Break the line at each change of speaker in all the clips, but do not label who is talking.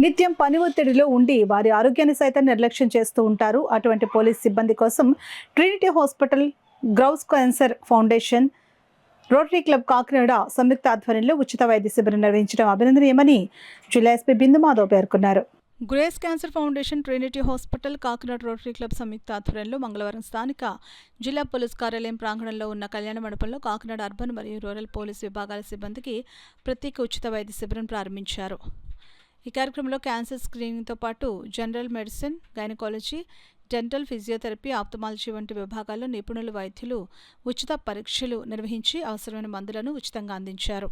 నిత్యం పని ఒత్తిడిలో ఉండి వారి ఆరోగ్యాన్ని సైతం నిర్లక్ష్యం చేస్తూ ఉంటారు. అటువంటి పోలీస్ సిబ్బంది కోసం Trinity hospital, Grace cancer foundation, rotary club Kakinada సంయుక్త ఆధ్వర్యంలో ఉచిత వైద్య శిబిరం నిర్వహించడం అభినందనీయమని జిల్లా ఎస్పీ బిందు మాధవ్ పేర్కొన్నారు. Grace cancer foundation, Trinity hospital, Kakinada rotary club సంయుక్త ఆధ్వర్యంలో మంగళవారం స్థానిక జిల్లా పోలీస్ కార్యాలయం ప్రాంగణంలో ఉన్న కళ్యాణ మండపంలో కాకినాడ అర్బన్ మరియు రూరల్ పోలీస్ విభాగాల సిబ్బందికి ప్రత్యేక ఉచిత వైద్య శిబిరం ప్రారంభించారు. ఈ కార్యక్రమంలో క్యాన్సర్ స్క్రీనింగ్తో పాటు general medicine, gynaecology, dental, physiotherapy, ophthalmology వంటి విభాగాల్లో నిపుణులు వైద్యులు ఉచిత పరీక్షలు నిర్వహించి అవసరమైన మందులను ఉచితంగా అందించారు.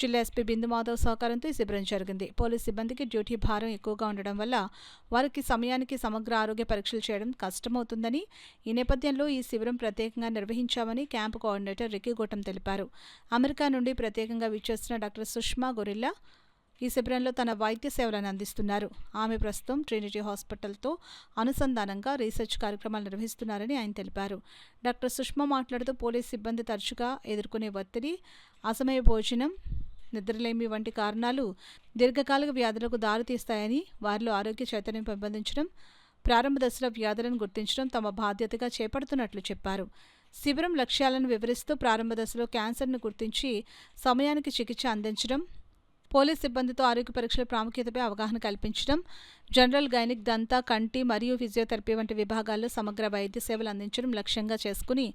జిల్లా ఎస్పీ బిందు మాధవ్ సహకారంతో ఈ శిబిరం జరిగింది. పోలీస్ సిబ్బందికి డ్యూటీ భారం ఎక్కువగా ఉండడం వల్ల వారికి సమయానికి సమగ్ర ఆరోగ్య పరీక్షలు చేయడం కష్టమవుతుందని, ఈ నేపథ్యంలో ఈ శిబిరం ప్రత్యేకంగా నిర్వహించామని క్యాంపు కోఆర్డినేటర్ రిక్కీ గౌటం తెలిపారు. అమెరికా నుండి ప్రత్యేకంగా విచ్చేసిన డాక్టర్ సుష్మా గొరిల్లా ఈ శిబిరంలో తన వైద్య సేవలను అందిస్తున్నారు. ఆమె ప్రస్తుతం ట్రినిటీ హాస్పిటల్తో అనుసంధానంగా రీసెర్చ్ కార్యక్రమాలు నిర్వహిస్తున్నారని ఆయన తెలిపారు. డాక్టర్ సుష్మా మాట్లాడుతూ పోలీస్ సిబ్బంది తరచుగా ఎదుర్కొనే ఒత్తిడి, అసమయ భోజనం, నిద్రలేమి వంటి కారణాలు దీర్ఘకాలిక వ్యాధులకు దారితీస్తాయని, వారిలో ఆరోగ్య చైతన్యం పెంపొందించడం, ప్రారంభ దశలో వ్యాధులను గుర్తించడం తమ బాధ్యతగా చేపడుతున్నట్లు చెప్పారు. శిబిరం లక్ష్యాలను వివరిస్తూ ప్రారంభ దశలో క్యాన్సర్ను గుర్తించి సమయానికి చికిత్స అందించడం, పోలీస్ సిబ్బందితో ఆరోగ్య పరీక్షల ప్రాముఖ్యతపై అవగాహన కల్పించడం, జనరల్, గైనిక్, దంత, కంటి మరియు ఫిజియోథెరపీ వంటి విభాగాల్లో సమగ్ర వైద్య సేవలు అందించడం లక్ష్యంగా చేసుకుని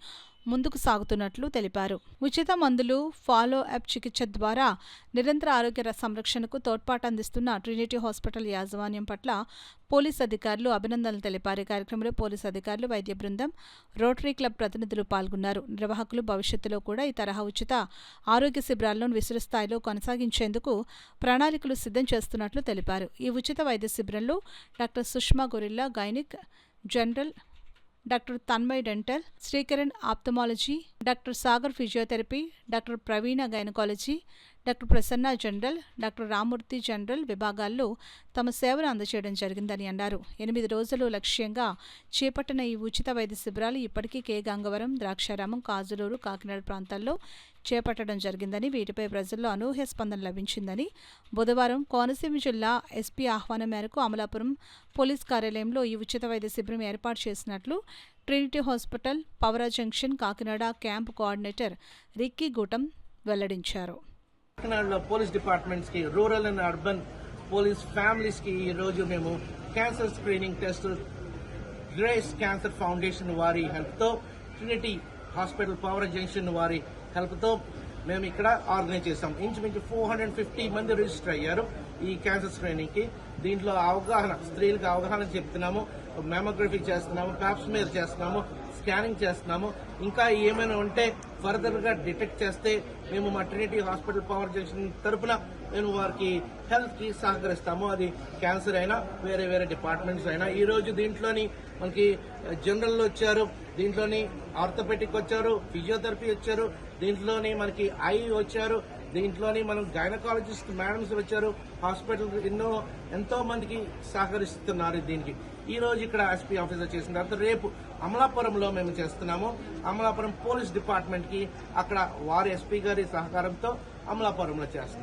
ముందుకు సాగుతున్నట్లు తెలిపారు. ఉచిత మందులు, ఫాలో అప్ చికిత్స ద్వారా నిరంతర ఆరోగ్య సంరక్షణకు తోడ్పాటు అందిస్తున్న ట్రినిటీ హాస్పిటల్ యాజమాన్యం పట్ల పోలీస్ అధికారులు అభినందనలు తెలిపారు. ఈ కార్యక్రమంలో పోలీస్ అధికారులు, వైద్య బృందం, రోటరీ క్లబ్ ప్రతినిధులు పాల్గొన్నారు. నిర్వాహకులు భవిష్యత్తులో కూడా ఈ తరహా ఉచిత ఆరోగ్య శిబిరాలను విస్తృత స్థాయిలో కొనసాగించేందుకు ప్రణాళికలు సిద్ధం చేస్తున్నట్లు తెలిపారు. ఈ ఉచిత వైద్య శిబిరంలో doctor Sushma Gorilla gynaec, general, doctor Tanmay dental, Srikaran ophthalmology, doctor Sagar physiotherapy, doctor Praveena gynaecology, doctor Prasanna general, doctor Ramurthy general విభాగాల్లో తమ సేవలు అందజేయడం జరిగిందని అన్నారు. 8 రోజులు లక్ష్యంగా చేపట్టిన ఈ ఉచిత వైద్య శిబిరాలు ఇప్పటికీ కే గంగవరం, ద్రాక్షారామం, కాజులూరు, కాకినాడ ప్రాంతాల్లో చేపట్టడం జరిగిందని, వీటిపై ప్రజల్లో అనూహ్య స్పందన లభించిందని, బుధవారం కోనసీమ జిల్లా ఎస్పీ ఆహ్వానం మేరకు అమలాపురం పోలీస్ కార్యాలయంలో ఈ ఉచిత వైద్య శిబిరం ఏర్పాటు చేసినట్లు ట్రినిటీ హాస్పిటల్, పవరా junction, Kakinada camp coordinator Ricky Gautam వెల్లడించారు.
కాకినాడలో పోలీస్ డిపార్ట్మెంట్స్ కి, rural and urban police families కి ఈ రోజు మేము cancer screening test Grace cancer foundation వారి హెల్ప్ తో, ట్రినిటీ హాస్పిటల్ పవర్ జంక్షన్ వారి హెల్ప్ తో మేము ఇక్కడ ఆర్గనైజ్ చేసాం. ఇంచుమించు 450 మంది రిజిస్టర్ అయ్యారు ఈ క్యాన్సర్ స్క్రీనింగ్ కి. దీంట్లో అవగాహన, స్త్రీలకు అవగాహన చెప్తున్నాము, మెమోగ్రఫీ చేస్తున్నాము, ప్యాప్స్మియర్ చేస్తున్నాము, స్కానింగ్ చేస్తున్నాము. ఇంకా ఏమైనా ఉంటే ఫర్దర్ గా డిటెక్ట్ చేస్తే మేము మా ట్రినిటీ హాస్పిటల్ పవర్ జంక్షన్ తరపున మేము వారికి హెల్త్ కి సహకరిస్తాము. అది క్యాన్సర్ అయినా వేరే వేరే డిపార్ట్మెంట్స్ అయినా. ఈ రోజు దీంట్లోని మనకి జనరల్ వచ్చారు, దీంట్లోని ఆర్థోపెటిక్ వచ్చారు, ఫిజియోథెరపీ వచ్చారు, దీంట్లోని మనకి ఐ వచ్చారు, దీంట్లోని మనం గైనకాలజిస్ట్ మేడమ్స్ వచ్చారు. హాస్పిటల్ ఎంతో మందికి సహకరిస్తున్నారు దీనికి. ఈ రోజు ఇక్కడ ఎస్పీ ఆఫీసర్ చేసిన తర్వాత రేపు అమలాపురంలో మేము చేస్తున్నాము. అమలాపురం పోలీస్ డిపార్ట్మెంట్ కి అక్కడ వారి ఎస్పీ గారి సహకారంతో అమలాపురంలో చేస్తున్నాం.